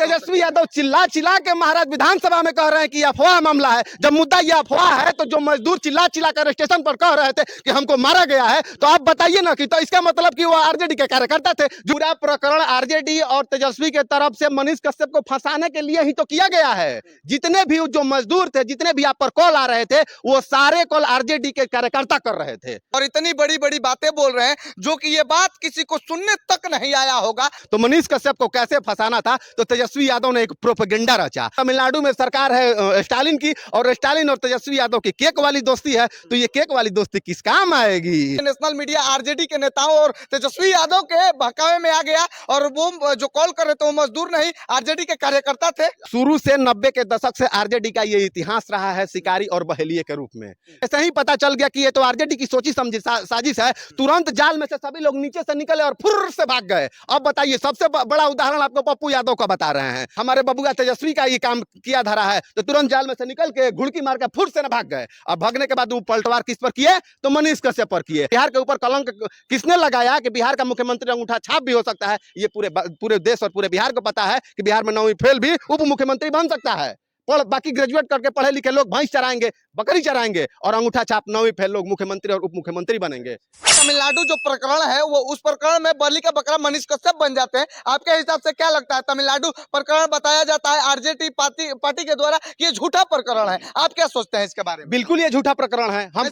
तेजस्वी यादव चिल्ला चिल्ला के महाराज विधानसभा में कह रहे हैं कि अफवाह मामला है। जब मुद्दा ये अफवाह है तो जो मजदूर चिल्ला चिल्ला कर स्टेशन पर कह रहे थे कि हमको मारा गया है, तो आप बताइए ना कि तो इसका मतलब कि वो आरजेडी के कार्यकर्ता थे। पूरा प्रकरण आरजेडी और तेजस्वी के तरफ से मनीष कश्यप को फंसाने के लिए ही तो किया गया है। जितने भी जो मजदूर थे, जितने भी आप पर कॉल आ रहे थे, वो सारे कॉल आरजेडी के कार्यकर्ता कर रहे थे और इतनी बड़ी बड़ी बातें बोल रहे हैं जो कि ये बात किसी को सुनने तक नहीं आया होगा। तो मनीष कश्यप को कैसे फंसाना था, तो तेजस्वी यादव ने एक प्रोपेगेंडा रचा। तमिलनाडु में सरकार है स्टालिन की, और स्टालिन और तेजस्वी यादव की केक वाली दोस्ती है, तो ये केक वाली दोस्ती किस काम आएगी। नेशनल मीडिया आरजेडी के नेताओं और तेजस्वी यादव के बहकावे में आ गया, और वो जो कॉल कर रहे थे वो मजदूर नहीं, आरजेडी के कार्यकर्ता थे। शुरू से 90 के दशक से आरजेडी का ये इतिहास रहा है शिकारी और बहेलिये के रूप में। ऐसे ही पता चल गया कि ये तो आरजेडी की सोची समझी साजिश है, तुरंत जाल में से सभी लोग नीचे से निकले और फुर्र से भाग गए। अब बताइए, सबसे बड़ा उदाहरण आपको पप्पू यादव का बता रहे हैं। हमारे बबुआ तेजस्वी का ये काम किया धरा है, तो तुरंत जाल में से निकल के घुड़की मार के फुर्र से न भाग गए। अब भागने के बाद वो पलटवार किस पर किए, तो मनीष कश्यप पर किए। बिहार के ऊपर कलंक किसने लगाया कि बिहार का मुख्यमंत्री अंगूठा छाप भी हो सकता है। ये पूरे देश और पूरे बिहार को पता है कि बिहार में 9वीं फेल भी उप मुख्यमंत्री बन सकता है। बाकी ग्रेजुएट करके पढ़े लिखे लोग भैंस चराएंगे, बकरी चराएंगे, और अंगूठा छाप 9वीं फेल लोग मुख्यमंत्री और उप मुख्यमंत्री बनेंगे। तमिलनाडु जो प्रकरण है वो उस प्रकरण में बलि का बकरा मनीष कश्यप बन जाते हैं। आपके हिसाब से क्या लगता है? तमिलनाडु प्रकरण बताया जाता है आरजेडी पार्टी के द्वारा, ये झूठा प्रकरण है। आप क्या सोचते हैं इसके बारे में? बिल्कुल ये झूठा प्रकरण है। हम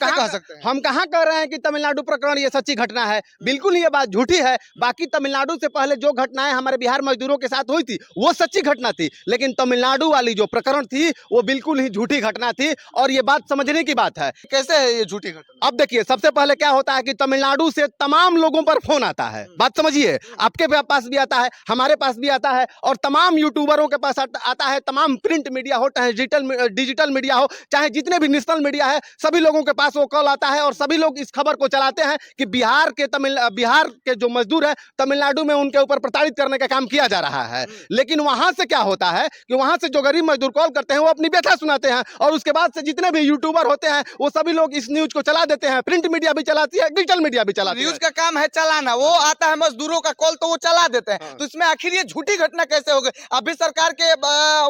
कहाँ कह रहे हैं कि तमिलनाडु प्रकरण ये सच्ची घटना है। बिल्कुल ये बात झूठी है। बाकी तमिलनाडु से पहले जो घटनाएं हमारे बिहार मजदूरों के साथ हुई थी वो सच्ची घटना थी, लेकिन तमिलनाडु वाली जो प्रकरण थी वो बिल्कुल ही झूठी घटना थी, और ये बात समझने की बात है। कैसे है ये झूठी घटना? अब देखिए, सबसे पहले क्या होता है कि तमिलनाडु से तमाम लोगों पर फोन आता है। बात समझिए, आपके पास भी आता है, हमारे पास भी आता है, और तमाम यूट्यूबरों के पास आता है। तमाम प्रिंट मीडिया हो चाहे डिजिटल मीडिया हो, चाहे जितने भी नेशनल मीडिया है, सभी लोगों के पास वो कॉल आता है, और सभी लोग इस खबर को चलाते हैं कि बिहार के जो मजदूर है तमिलनाडु में उनके ऊपर प्रताड़ित करने का काम किया जा रहा है। लेकिन वहां से क्या होता है कि वहां से जो गरीब मजदूर कॉल करते हैं वो अपनी व्यथा सुनाते हैं, और उसके बाद से जितने भी यूट्यूबर होते हैं वो सभी लोग इस न्यूज को चला देते हैं। प्रिंट मीडिया भी चलाती है, डिजिटल मीडिया भी चलाती है। न्यूज का काम है चलाना, वो आता है मजदूरों का कॉल तो वो चला देते हैं। हाँ। तो इसमें आखिर ये झूठी घटना कैसे हो गई? अभी सरकार के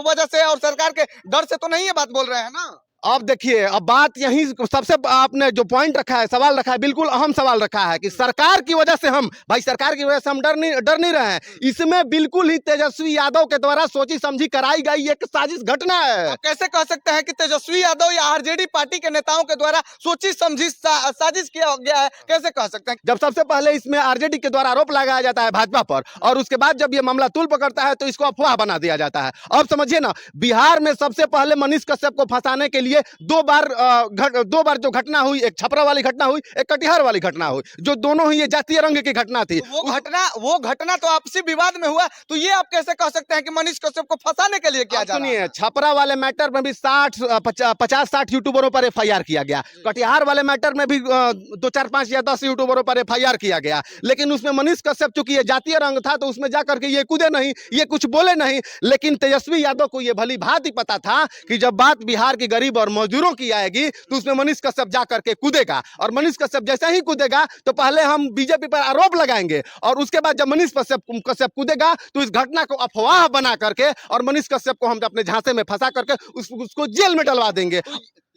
वजह से और सरकार के डर से तो नहीं ये बात बोल रहे हैं ना? अब देखिए, अब बात यही सबसे आपने जो पॉइंट रखा है, सवाल रखा है, बिल्कुल अहम सवाल रखा है कि सरकार की वजह से हम डर नहीं रहे हैं। इसमें बिल्कुल ही तेजस्वी यादव के द्वारा सोची समझी कराई गई एक साजिश घटना है। कैसे कह सकते हैं कि तेजस्वी यादव या आरजेडी पार्टी के नेताओं के द्वारा सोची समझी साजिश किया गया है? कैसे कह सकते हैं? जब सबसे पहले इसमें आरजेडी के द्वारा आरोप लगाया जाता है भाजपा पर, और उसके बाद जब ये मामला तूल पकड़ता है तो इसको अफवाह बना दिया जाता है। अब समझिए ना, बिहार में सबसे पहले मनीष कश्यप को फंसाने के लिए दो बार जो घटना हुई, एक छपरा वाली घटना हुई, एक कटिहार वाली घटना हुई, जो दोनों ही ये जातीय रंग की घटना थी। वो घटना तो आपसी विवाद में हुआ, तो ये आप कैसे कह सकते हैं कि मनीष कश्यप को फंसाने के लिए किया जा रहा है? सुनिए, छपरा वाले मैटर में भी 50-60 यूट्यूबरों पर एफआईआर किया गया। कटिहार वाले मैटर में भी 2, 4, 5 या 10 यूट्यूबरों पर एफआईआर किया गया, लेकिन उसमें मनीष कश्यप चूंकि ये जातीय रंग था तो उसमें जाकर के ये कूदे नहीं, ये कुछ बोले नहीं। लेकिन तेजस्वी यादव को ये भली भांति पता था कि जब बात बिहार के गरीब और मजदूरों की आएगी तो उसमें मनीष कश्यप जाकर के कूदेगा, और मनीष कश्यप जैसे ही कूदेगा तो पहले हम बीजेपी पर आरोप लगाएंगे, और उसके बाद जब मनीष कश्यप कूदेगा तो इस घटना को अफवाह बना करके और मनीष कश्यप को हम अपने झांसे में फंसा करके उसको जेल में डलवा देंगे।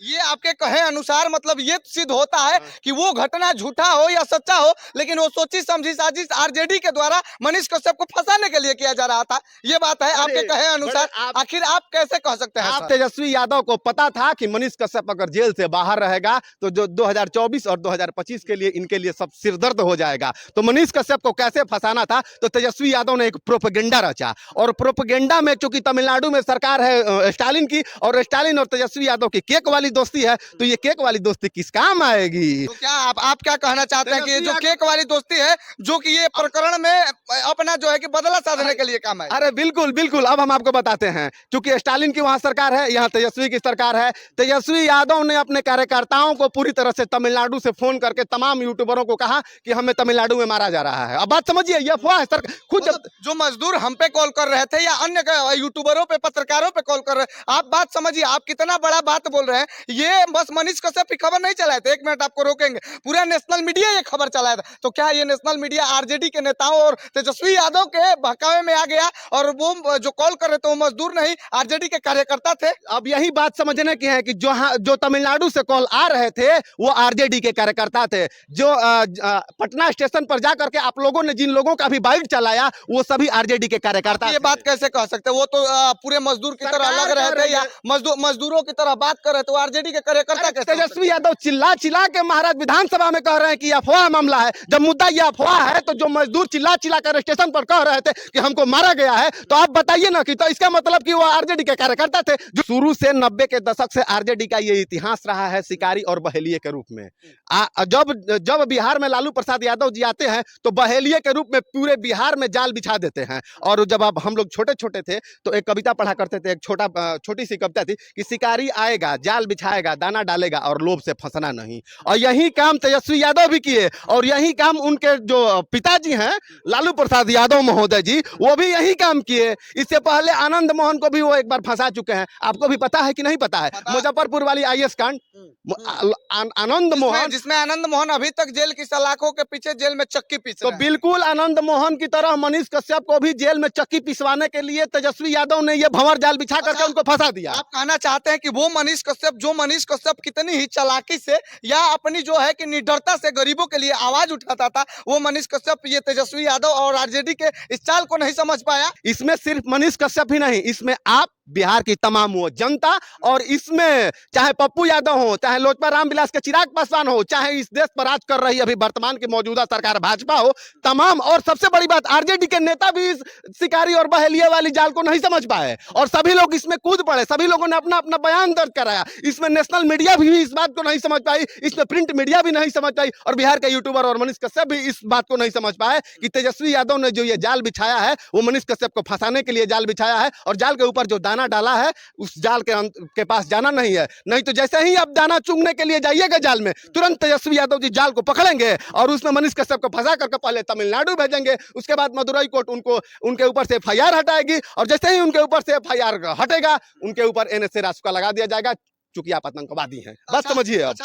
ये आपके कहे अनुसार मतलब ये सिद्ध होता है कि वो घटना झूठा हो या सच्चा हो, लेकिन वो सोची समझी साजिश आरजेडी के द्वारा मनीष कश्यप को फंसाने के लिए किया जा रहा था। ये बात है आपके कहे अनुसार। आखिर आप कैसे कह सकते हैं? आप तेजस्वी यादव को पता था कि मनीष कश्यप अगर जेल से बाहर रहेगा तो जो 2024 और 2025 के लिए इनके लिए सब सिरदर्द हो जाएगा। तो मनीष कश्यप को कैसे फंसाना था, तो तेजस्वी यादव ने एक प्रोपेगेंडा रचा, और प्रोपेगेंडा में चूंकि तमिलनाडु में सरकार है स्टालिन की, और स्टालिन और तेजस्वी यादव की केक वाली दोस्ती है, तो ये केक वाली दोस्ती किस काम आएगी? तो क्या आप क्या कहना चाहते हैं कि ये जो केक वाली दोस्ती है जो कि ये प्रकरण में अपना जो है कि बदला साधने के लिए काम है? अरे बिल्कुल बिल्कुल, अब हम आपको बताते हैं। चूंकि स्टालिन की वहां सरकार है, यहाँ तेजस्वी की सरकार है। तेजस्वी यादव ने अपने कार्यकर्ताओं को पूरी तरह से तमिलनाडु से फोन करके तमाम यूट्यूबरों को कहा कि हमें तमिलनाडु में मारा जा रहा है। अब बात समझिए, ये अफवाह है सर। खुद जो मजदूर हम पे कॉल कर रहे थे या अन्य यूट्यूबरों पे, पत्रकारों पे कॉल कर रहे हैं, आप बात समझिए, आप कितना बड़ा बात बोल रहे हैं ये बस मनीष कश्यप की खबर नहीं चलाए थे, 1 मिनट आपको रोकेंगे, पूरा नेशनल मीडिया ये खबर चलाया था। तो क्या ये नेशनल मीडिया आरजेडी के नेताओं और तेजस्वी यादव के बहकावे में आ गया और वो जो कॉल कर रहे थे वो मजदूर नहीं आरजेडी के कार्यकर्ता थे? अब यही बात समझने की है कि जो तमिलनाडु से कॉल आ रहे थे वो आरजेडी के कार्यकर्ता थे। जो पटना स्टेशन पर जाकर के आप लोगों ने जिन लोगों का भी बाइक चलाया वो सभी आरजेडी के कार्यकर्ता ये थे। बात कैसे कह सकते हैं? वो तो पूरे मजदूर की तरह सरकार लग रहे कह थे रही या है। मजदूरों की तरह बात कर रहे थे, वो आरजेडी के कार्यकर्ता कैसे हो सकते हैं? तेजस्वी यादव चिल्ला चिल्ला के महाराज विधानसभा में कह रहे हैं कि अफवाह मामला है। जब मुद्दा ये अफवाह है तो जो मजदूर चिल्ला चिल्ला कर स्टेशन पर कह रहे थे कि हमको मारा गया है, तो आप बताइए ना कि तो इसका मतलब कि वो आरजेडी के कार्यकर्ता थे। जो शुरू से 90 के दशक से आरजेडी का ये इतिहास रहा है शिकारी और बहेलिये के रूप में। जब बिहार में लालू प्रसाद यादव जी आते हैं तो बहेलिये के रूप में पूरे बिहार में जाल बिछा देते हैं। और जब अब हम लोग छोटे छोटे थे तो एक कविता पढ़ा करते थे, एक छोटी सी कविता थी कि शिकारी आएगा, जाल बिछाएगा, दाना डालेगा और लोभ से फंसना नहीं। और यही काम तेजस्वी यादव भी किए और यही काम उनके जो पिताजी हैं लालू प्रसाद यादव महोदय जी, वो भी यही काम किए। इससे पहले आनंद मोहन को भी वो एक बार फंसा चुके हैं। आपको भी पता है कि नहीं पता है? मुजफ्फरपुर वाली आईएएस कांड, आनंद मोहन, जिसमें आनंद मोहन अभी तक जेल की सलाखों के पीछे जेल में चक्की पीस तो रहे हैं। बिल्कुल आनंद मोहन की तरह मनीष कश्यप को भी जेल में चक्की पिसवाने के लिए तेजस्वी यादव ने ये भंवर जाल बिछा करके उनको फंसा दिया। आप कहना चाहते हैं कि वो मनीष कश्यप कितनी ही चालाकी से या अपनी जो है कि निडरता से गरीबों के लिए आवाज उठाता था, वो मनीष कश्यप ये तेजस्वी यादव और आरजेडी के इस चाल को नहीं समझ पाया? इसमें सिर्फ मनीष कश्यप ही नहीं, इसमें आप बिहार की तमाम वो जनता, और इसमें चाहे पप्पू यादव हो, चाहे लोजपा रामविलास के चिराग पासवान हो, चाहे इस देश पर राज कर रही अभी वर्तमान की मौजूदा सरकार भाजपा हो, तमाम, और सबसे बड़ी बात आरजेडी के नेता भी इस शिकारी और बहेलिये वाली जाल को नहीं समझ पाए और सभी लोग इसमें कूद पड़े। सभी लोगों ने अपना अपना बयान दर्ज कराया। इसमें नेशनल मीडिया भी इस बात को नहीं समझ पाई, इसमें प्रिंट मीडिया भी नहीं समझ पाई, और बिहार के यूट्यूबर और मनीष कश्यप भी इस बात को नहीं समझ पाए कि तेजस्वी यादव ने जो ये जाल बिछाया है वो मनीष कश्यप को फंसाने के लिए जाल बिछाया है। और जाल के ऊपर जो दाना डाला है उस जाल के पास जाना नहीं है। नहीं तो जैसे ही आप दाना चुगने के लिए जाइएगा जाल में, तुरंत तेजस्वी यादव जी जाल को पकड़ेंगे और उसमें मनीष कश्यप को फंसा करके पहले तमिलनाडु भेजेंगे, उसके बाद मदुरई कोर्ट उनके ऊपर से एफआईआर हटाएगी, और जैसे ही उनके ऊपर से एफआईआर हटेगा उनके ऊपर एनएसए रासुका लगा दिया जाएगा, चूंकि आप आतंकवादी हैं। बस समझिए अब।